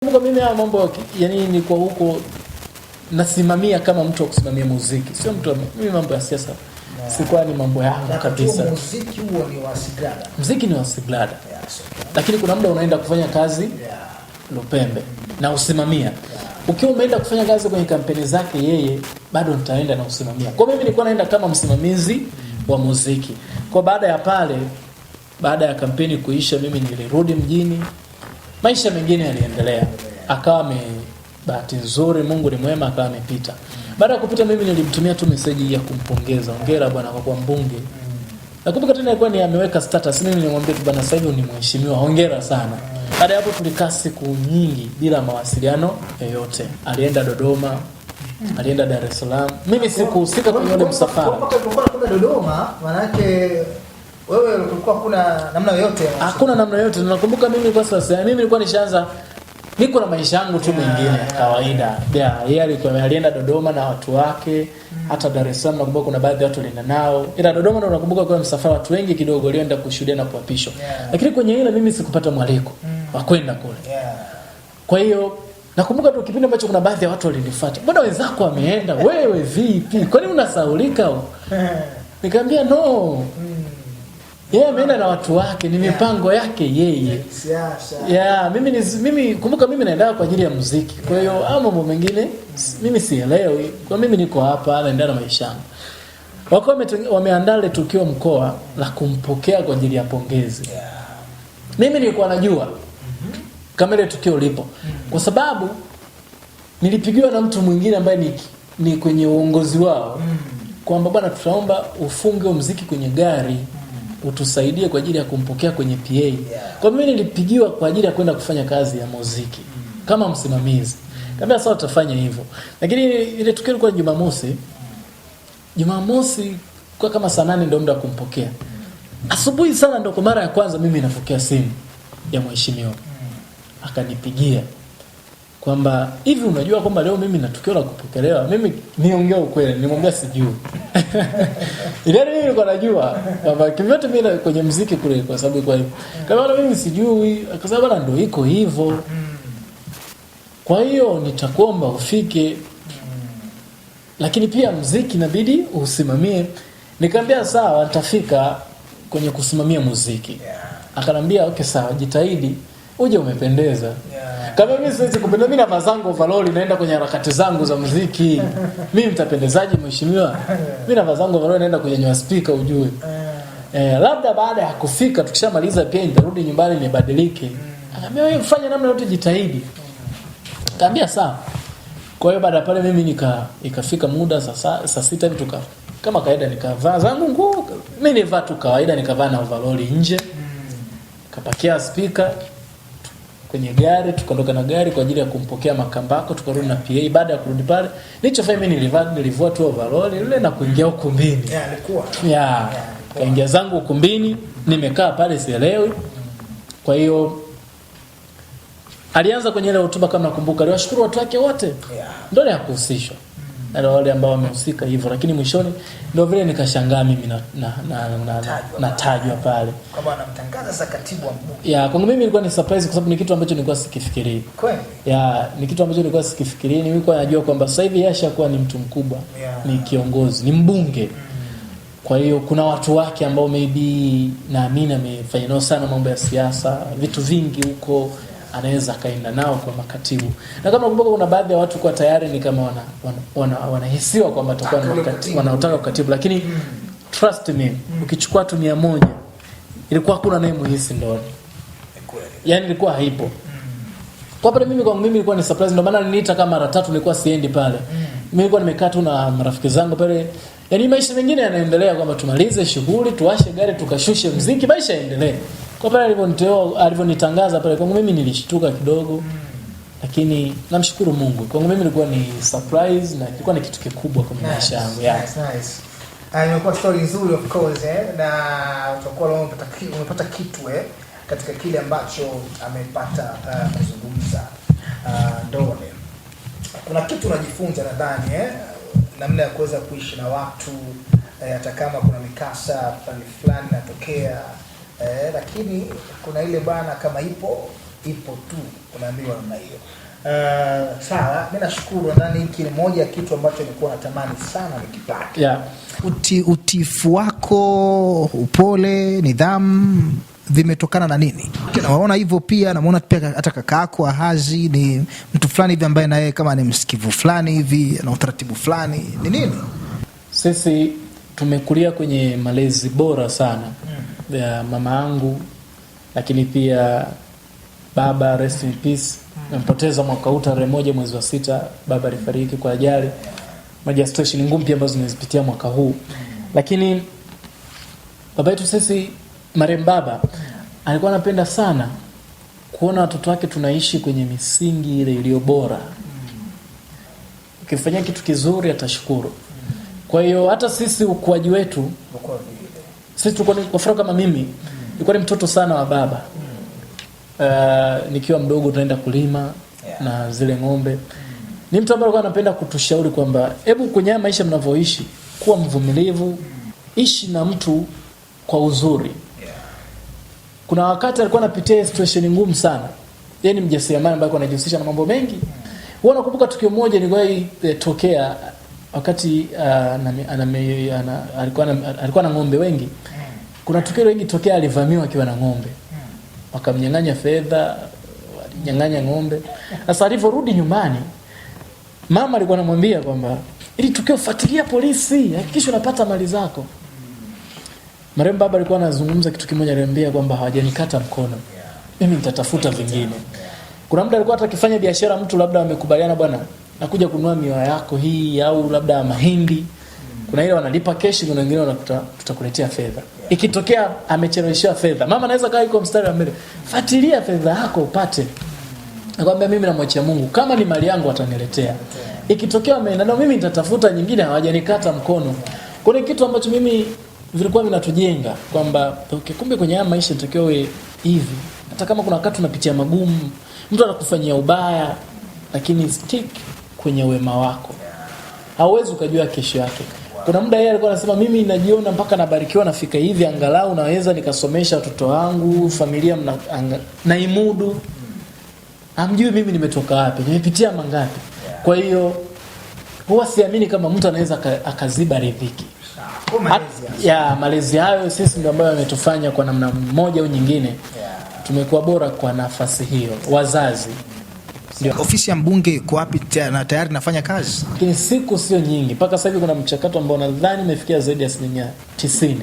Kwa mimi haya mambo yani ni kwa huko nasimamia kama mtu wa kusimamia muziki. Sio mtu mimi mambo ya siasa. Sikuwa ni mambo yangu kabisa. Muziki huo ni wa Sigrada. Muziki ni wa Sigrada. Lakini kuna muda unaenda kufanya kazi Lupembe na usimamia. Ukiwa umeenda kufanya kazi kwenye kampeni zake yeye bado nitaenda na usimamia. Kwa mimi nilikuwa naenda kama msimamizi wa muziki. Kwa baada ya pale, baada ya kampeni kuisha, mimi nilirudi mjini. Maisha mengine yaliendelea. Akawa bahati nzuri, Mungu ni mwema, akawa amepita. Baada ya kupita mimi nilimtumia tu message ya kumpongeza. Hongera bwana kwa kuwa mbunge. Nakumbuka tena alikuwa ni ameweka status, mimi nilimwambia tu bwana sasa hivi ni mheshimiwa. Hongera sana. Baada ya hapo tulikaa siku nyingi bila mawasiliano yoyote. Alienda Dodoma, alienda Dar es Salaam. Mimi sikuhusika kwenye ule msafara. Kwa Dodoma, maana yake wewe ulikuwa kuna namna yoyote? Hakuna namna yoyote. Nakumbuka mimi kwa sasa mimi nilikuwa nishaanza niko na maisha yangu tu mengine ya kawaida. Yeye alikuwa alienda Dodoma na watu wake, hata Dar es Salaam nakumbuka kuna baadhi ya watu walienda nao. Ila Dodoma ndo nakumbuka kwa msafara watu wengi kidogo walienda kushuhudia na kuapishwa. Lakini kwenye ile mimi sikupata mwaliko wa kwenda kule. Kwa hiyo nakumbuka tu kipindi ambacho kuna baadhi ya watu walinifuata. Mbona wenzako wameenda? Wewe vipi? Kwa nini unasaulika? Nikamwambia no. Yeye ameenda na watu wake, ni mipango yake yeye. Siasa. Mimi kumbuka mimi naenda kwa ajili ya muziki. Kwa hiyo mambo mengine mimi sielewi. Kwa mimi niko hapa naenda na maisha yangu. Wako wameandaa tukio mkoa la kumpokea kwa ajili ya pongezi. Mimi nilikuwa najua kama ile tukio lipo. Kwa sababu nilipigiwa na mtu mwingine ambaye ni kwenye uongozi wao. Kwamba bwana tutaomba ufunge muziki kwenye gari. Utusaidie kwa ajili ya kumpokea kwenye PA. Kwa mimi nilipigiwa kwa ajili ya kwenda kufanya kazi ya muziki kama msimamizi. Kaambia sawa tutafanya hivyo. Lakini ile tukio ilikuwa Jumamosi. Jumamosi kwa kama saa 8 ndio muda kumpokea. Asubuhi sana ndio kwa mara ya kwanza mimi napokea simu ya mheshimiwa. Akanipigia kwamba hivi unajua kwamba leo mimi na tukio la kupokelewa. Mimi niongea ukweli, nimwambia sijui. Ile mimi nilikuwa najua kwamba kivyote mimi kwenye muziki kule kwa sababu kwa hivyo. Kama mimi sijui, akasema bana ndio iko hivyo. Kwa hiyo nitakuomba ufike. Lakini pia muziki inabidi usimamie. Nikamwambia sawa nitafika kwenye kusimamia muziki. Akanambia okay sawa jitahidi uje umependeza. Kama mimi siwezi kupenda mimi na mazangu overall naenda kwenye harakati zangu za muziki. Mimi mtapendezaje mheshimiwa? Mimi na mazangu overall naenda kwenye speaker ujue. Labda baada ya kufika tukishamaliza pia nitarudi nyumbani nibadilike. Akaniambia wewe fanya namna yote jitahidi. Kaambia sawa. Kwa hiyo baada pale mimi ikafika muda saa 6 hivi kama kawaida nikavaa zangu nguo. Mimi nivaa tu kawaida nikavaa na overall nje. Kapakia speaker kwenye gari tukaondoka na gari kwa ajili ya kumpokea Makambako tukarudi na PA. Baada ya kurudi pale nilichofanya mimi nilivua tu overall ile na kuingia ukumbini. Alikuwa. Kaingia zangu ukumbini nimekaa pale sielewi. Kwa hiyo alianza kwenye ile hotuba kama nakumbuka aliwashukuru watu wake wote. Ndio ya kuhusishwa. Na wale ambao wamehusika hivyo lakini mwishoni ndio vile nikashangaa mimi na tajwa pale kama anamtangaza sasa katibu wa mbunge. Kwangu mimi ilikuwa ni surprise kwa sababu ni kitu ambacho nilikuwa sikifikirii. Kweli? Ni kitu ambacho nilikuwa sikifikirii. Nilikuwa najua kwamba sasa hivi yashakuwa ni mtu mkubwa, ni kiongozi, ni mbunge. Kwa hiyo kuna watu wake ambao maybe naamini amefanya nao sana mambo ya siasa, vitu vingi huko anaweza kaenda nao kwa makatibu. Na kama nakumbuka kuna baadhi ya watu kwa tayari ni kama wanahisiwa kwamba atakuwa wanaotaka ukatibu lakini trust me ukichukua tu 100 ilikuwa hakuna naye muhisi ndoni. Yaani ilikuwa haipo. Kwa pale mimi ilikuwa ni surprise ndio maana niliita kama mara 3 nilikuwa siendi pale. Mimi nilikuwa nimekaa tu na marafiki zangu pale. Yaani maisha mengine yanaendelea kwamba tumalize shughuli, tuwashe gari, tukashushe muziki, maisha yaendelee. Kwa pale alivyonitangaza pale kwangu mimi nilishtuka kidogo. Lakini namshukuru Mungu. Kwangu mimi ilikuwa ni surprise na ilikuwa ni kitu kikubwa kwa maisha yangu. Nice. Imekuwa story nzuri of course na utakuwa umepata kitu katika kile ambacho amepata kuzungumza Ndole. Kuna kitu unajifunza nadhani namna ya kuweza kuishi na watu hata kama kuna mikasa fulani inatokea lakini kuna ile bana kama ipo ipo tu, unaambiwa namna hiyo. Sawa, mimi nashukuru. Ndani hiki ni moja ya kitu ambacho nilikuwa natamani sana nikipate. Yeah. Utifu wako, upole, nidhamu vimetokana na nini? Naona hivyo pia, namuona pia hata kakaako Ahazi ni mtu fulani hivi ambaye naye kama ni msikivu fulani hivi, na utaratibu fulani. Ni nini? Sisi tumekulia kwenye malezi bora sana ya mama yangu, lakini pia baba, rest in peace. Nimepoteza mwaka huu tarehe 1 mwezi wa 6, baba alifariki kwa ajali. Moja situation ngumu pia ambazo nimezipitia mwaka huu. Lakini baba yetu sisi, marehemu baba, alikuwa anapenda sana kuona watoto wake tunaishi kwenye misingi ile iliyo bora. Ukifanya kitu kizuri atashukuru. Kwa hiyo hata sisi ukuaji wetu, sisi tulikuwa kwa mfano kama mimi, nilikuwa ni mtoto sana wa baba. Nikiwa mdogo tunaenda kulima na zile ng'ombe. Ni mtu ambaye alikuwa anapenda kutushauri kwamba hebu kwenye maisha mnavyoishi, kuwa mvumilivu, ishi na mtu kwa uzuri. Kuna wakati alikuwa anapitia situation ngumu sana. Yeye ni mjasiriamali ambaye anajihusisha na mambo mengi. Huwa nakumbuka tukio moja niliwahi tokea wakati alikuwa na ng'ombe wengi. Kuna tukio wengi tokea alivamiwa akiwa na ng'ombe. Wakamnyang'anya fedha, walinyang'anya ng'ombe. Sasa alivyorudi nyumbani, mama alikuwa anamwambia kwamba ili tukio fuatilia polisi, hakikisha unapata mali zako. Marehemu baba alikuwa anazungumza kitu kimoja, aliambia kwamba hawajanikata mkono, mimi nitatafuta vingine. Kuna muda alikuwa atakifanya biashara, mtu labda amekubaliana, bwana nakuja kununua miwa yako hii au labda mahindi. Kuna ile wanalipa cash, kuna wengine wanakuta tutakuletea fedha. Ikitokea amecheleweshwa fedha, mama anaweza kaa yuko mstari wa mbele, fuatilia fedha yako upate. Nakwambia mimi namwachia Mungu, kama ni mali yangu ataniletea. Ikitokea ameenda, mimi nitatafuta nyingine, hawajanikata mkono. Kuna kitu ambacho mimi vilikuwa vinatujenga kwamba okay, kumbe kwenye haya maisha tutakiwa hivi. Hata kama kuna wakati unapitia magumu, mtu anakufanyia ubaya, lakini stick kwenye wema wako. Hauwezi ukajua kesho yake. Kuna muda yeye alikuwa anasema mimi najiona mpaka nabarikiwa nafika hivi, angalau naweza nikasomesha watoto wangu, familia naimudu. Hamjui mimi nimetoka wapi, nimepitia mangapi. Kwa hiyo huwa siamini kama mtu anaweza akaziba riziki. Malezi hayo sisi ndio ambayo yametufanya kwa namna moja au nyingine tumekuwa bora kwa nafasi hiyo. Wazazi ndio. Ofisi ya mbunge iko wapi na tayari nafanya kazi? Lakini siku sio nyingi. Mpaka sasa hivi kuna mchakato ambao nadhani umefikia zaidi ya 90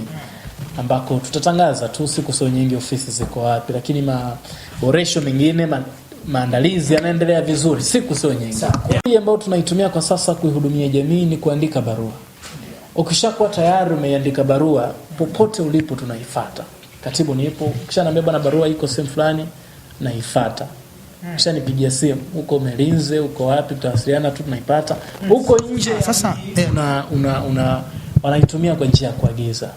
ambako tutatangaza tu, siku sio nyingi ofisi ziko wapi, lakini maboresho mengine, maandalizi yanaendelea vizuri, siku sio nyingi. Hii ambayo tunaitumia kwa sasa kuihudumia jamii ni kuandika barua. Ukishakuwa tayari umeandika barua, popote ulipo tunaifuata. Katibu nipo, kisha naambia bwana barua iko sehemu fulani, naifuata. Kisha nipigia simu, uko Melinze, uko wapi, tutawasiliana tu, tunaipata. Huko nje sasa wanaitumia kwa njia ya kuagiza.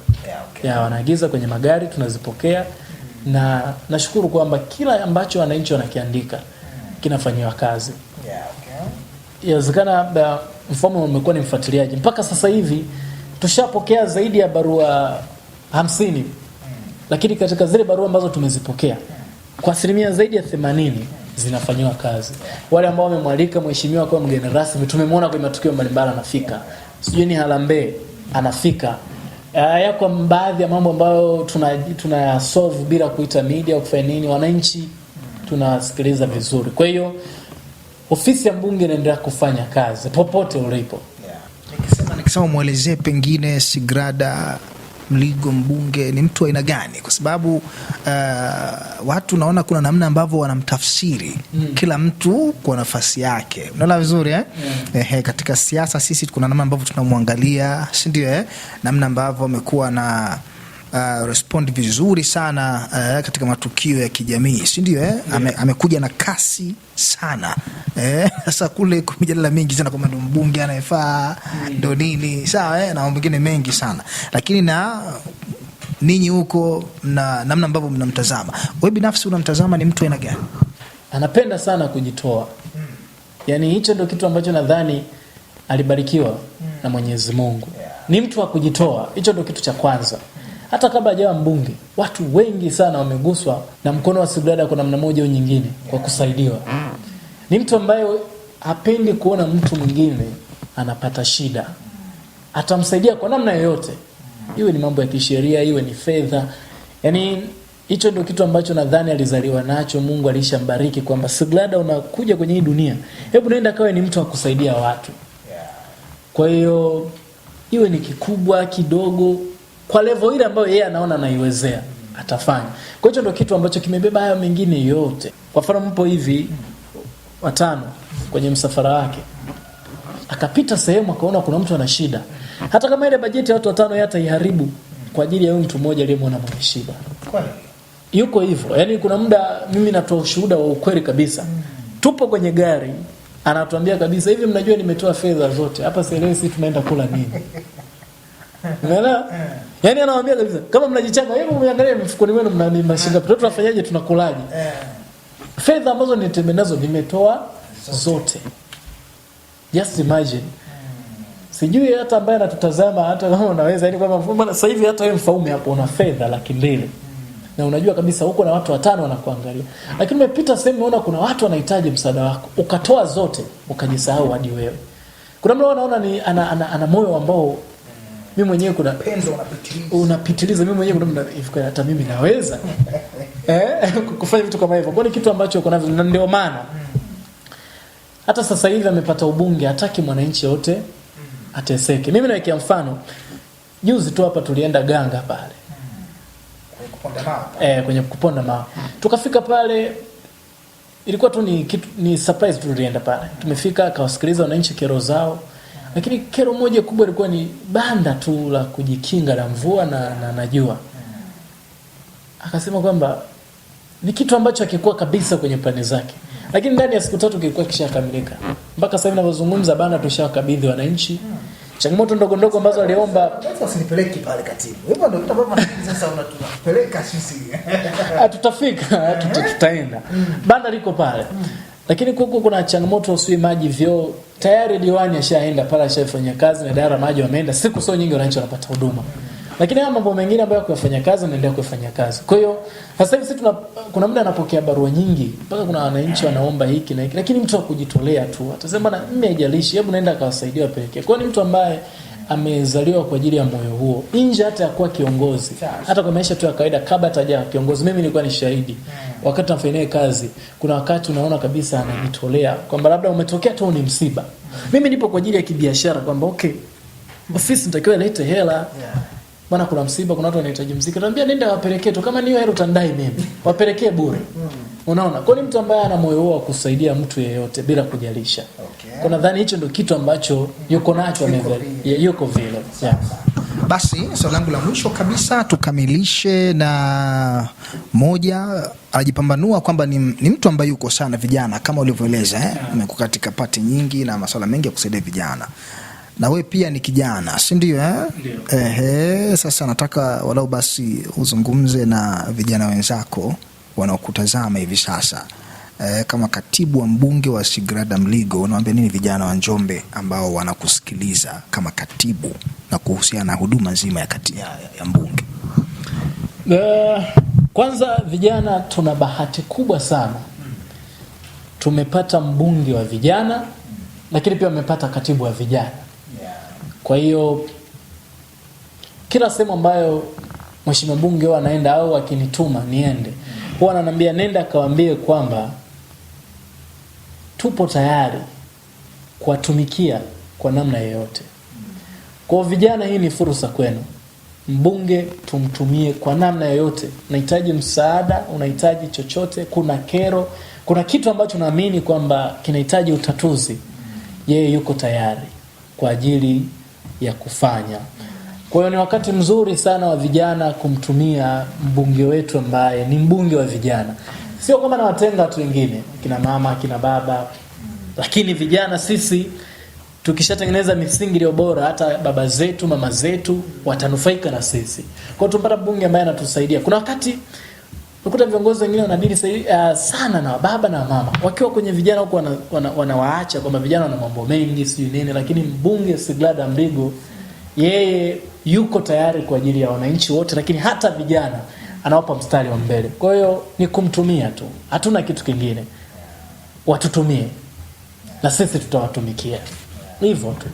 Wanaagiza kwenye magari, tunazipokea, na nashukuru kwamba kila ambacho wananchi wanakiandika kinafanywa kazi. Inawezekana mfumo umekuwa ni mfuatiliaji. Mpaka sasa hivi tushapokea zaidi ya barua 50. Lakini katika zile barua ambazo tumezipokea, kwa asilimia zaidi ya 80 zinafanywa kazi. Wale ambao wamemwalika mheshimiwa kwa mgeni rasmi, tumemwona kwa matukio mbalimbali anafika. Sijui ni Harambee anafika. Yako baadhi ya mambo ambayo tuna solve bila kuita media au kufanya nini, wananchi tunasikiliza vizuri. Kwa hiyo ofisi ya mbunge inaendelea kufanya kazi popote ulipo. Nikisema muelezee pengine Sigrada Mligo mbunge ni mtu aina gani, kwa sababu watu naona kuna namna ambavyo wanamtafsiri kila mtu kwa nafasi yake. Unaona vizuri katika siasa sisi kuna namna ambavyo tunamwangalia, si ndio namna ambavyo amekuwa na respond vizuri sana katika matukio ya kijamii, si ndio amekuja na kasi sana sasa kule kwa mijadala mingi sana kama ndo mbunge anayefaa ndo nini sawa na mengine mengi sana, lakini na ninyi huko na namna ambavyo mnamtazama, wewe binafsi unamtazama ni mtu aina gani? Anapenda sana kujitoa. Yani hicho ndio kitu ambacho nadhani alibarikiwa na Mwenyezi Mungu. Ni mtu wa kujitoa. Hicho ndio kitu cha kwanza. hata kabla hajawa mbunge, watu wengi sana wameguswa na mkono wa Sigrada kwa namna moja au nyingine kwa kusaidiwa. Ni mtu ambaye hapendi kuona mtu mwingine anapata shida. Atamsaidia kwa namna yoyote. Iwe ni mambo ya kisheria, iwe ni fedha. Yaani hicho ndio kitu ambacho nadhani alizaliwa nacho. Mungu alishambariki kwamba Sigrada, unakuja kwenye hii dunia, hebu nenda kawe ni mtu wa kusaidia watu. Kwa hiyo iwe ni kikubwa kidogo, kwa level ile ambayo yeye anaona anaiwezea atafanya. Kwa hiyo ndio kitu ambacho kimebeba hayo mengine yote. Kwa mfano mpo hivi watano kwenye msafara wake, akapita sehemu akaona kuna mtu ana shida, hata kama ile bajeti ya watu watano hata iharibu kwa ajili ya huyu mtu mmoja aliyemwona mwenye shida. Kwani yuko hivyo. Yaani kuna muda mimi natoa ushuhuda wa ukweli kabisa. Tupo kwenye gari, anatuambia kabisa, hivi mnajua nimetoa fedha zote hapa, sielewi sisi tunaenda kula nini. Unaona? Yaani anawaambia kabisa, kama mnajichanga, hebu muangalie mfukoni mwenu mnashinda mtoto tunafanyaje, tunakulaje. Fedha ambazo nitemenazo nimetoa zote. Just imagine. Sijui hata ambaye anatutazama hata kama unaweza, yani kwamba sasa hivi hata wewe mfaume hapo una fedha 200,000. Na unajua kabisa huko na watu 5 wanakuangalia. Lakini umepita sehemu unaona kuna watu wanahitaji msaada wako, ukatoa zote, ukajisahau hadi wewe. Kuna mtu anaona ni ana moyo ambao mimi mwenyewe kuna pendo unapitiliza. Mimi mwenyewe kuna mtu hata mimi naweza kufanya vitu kama hivyo. Kwa ni kitu ambacho uko navyo, na ndio maana hata sasa hivi amepata ubunge, hataki mwananchi wote ateseke. Mimi nawekea mfano, juzi tu hapa tulienda Ganga pale kwenye kuponda mawe. Tukafika pale, ilikuwa tu ni surprise, tulienda pale. Tumefika akawasikiliza wananchi kero zao. Lakini kero moja kubwa ilikuwa ni banda tu la kujikinga na mvua na jua. Akasema kwamba ni kitu ambacho hakikuwa kabisa kwenye plani zake. Lakini ndani ya siku 3 kilikuwa kishakamilika. Mpaka sasa hivi ninapozungumza bana tushawakabidhi wananchi. Changamoto ndogo ndogo ambazo aliomba, sasa usinipeleki pale katibu. Hivyo ndio kitu ambacho sasa unatupeleka sisi. Tutafika, tutaenda. Banda liko pale. Lakini huko kuna changamoto, usui maji, vyoo. Tayari diwani ashaenda pale, ashafanya kazi na idara maji wameenda. Siku sio nyingi wananchi wanapata huduma. Lakini haya mambo mengine ambayo kufanya kazi naendelea kufanya kazi. Kwa hiyo sasa hivi sisi kuna muda anapokea barua nyingi, mpaka kuna wananchi wanaomba hiki na hiki, lakini mtu akujitolea tu atasema na mimi haijalishi, hebu naenda akawasaidia wapelekee. Kwa hiyo ni mtu ambaye amezaliwa kwa ajili ya moyo huo. Nje hata kuwa kiongozi, hata kwa maisha tu ya kawaida, kabla hataja kiongozi, mimi nilikuwa ni shahidi. Wakati tunafanya kazi, kuna wakati unaona kabisa anajitolea kwamba labda umetokea tu ni msiba. Mimi nipo kwa ajili ya kibiashara kwamba okay, ofisi nitakiwa ilete hela. Bwana kuna msiba, kuna watu wanahitaji muziki. Naambia nenda wapelekee tu, kama niyo hela utandai mimi. Wapelekee bure. Unaona? Kwa ni mtu ambaye ana moyo wa kusaidia mtu yeyote bila kujalisha. Okay. Kwa nadhani hicho ndio kitu ambacho yuko nacho yuko vile. Yeah. Basi swali langu la mwisho kabisa tukamilishe na moja, anajipambanua kwamba ni mtu ambaye yuko sana vijana kama ulivyoeleza umekuwa katika pati nyingi na masuala mengi ya kusaidia vijana. Na wewe pia ni kijana, si ndio sasa nataka walau basi uzungumze na vijana wenzako wanaokutazama hivi sasa. Kama katibu wa mbunge wa Sigrada Mligo, unawaambia nini vijana wa Njombe ambao wanakusikiliza kama katibu na kuhusiana na huduma nzima ya mbunge? Kwanza vijana tuna bahati kubwa sana. Tumepata mbunge wa vijana, lakini pia umepata katibu wa vijana. Kwa hiyo kila sehemu ambayo mheshimiwa mbunge huwa anaenda au akinituma niende, huwa ananiambia nenda kawaambie kwamba tupo tayari kuwatumikia kwa namna yoyote. Kwa vijana, hii ni fursa kwenu. Mbunge tumtumie kwa namna yoyote. Unahitaji msaada, unahitaji chochote, kuna kero, kuna kitu ambacho naamini kwamba kinahitaji utatuzi, yeye yuko tayari kwa ajili ya kufanya. Kwa hiyo ni wakati mzuri sana wa vijana kumtumia mbunge wetu ambaye ni mbunge wa vijana. Sio kama na watenga watu wengine, kina mama, kina baba, lakini vijana sisi tukishatengeneza misingi iliyo bora, hata baba zetu, mama zetu watanufaika na sisi. Kwa hiyo tumpata mbunge ambaye anatusaidia. Kuna wakati ukuta viongozi wengine wanadili sana na baba na mama, wakiwa kwenye vijana huko wanawaacha kwamba vijana wana mambo mengi sio nini, lakini mbunge Sigrada Mligo yeye yuko tayari kwa ajili ya wananchi wote, lakini hata vijana anawapa mstari wa mbele. Kwa hiyo ni kumtumia tu, hatuna kitu kingine. Watutumie na sisi tutawatumikia, hivyo tu.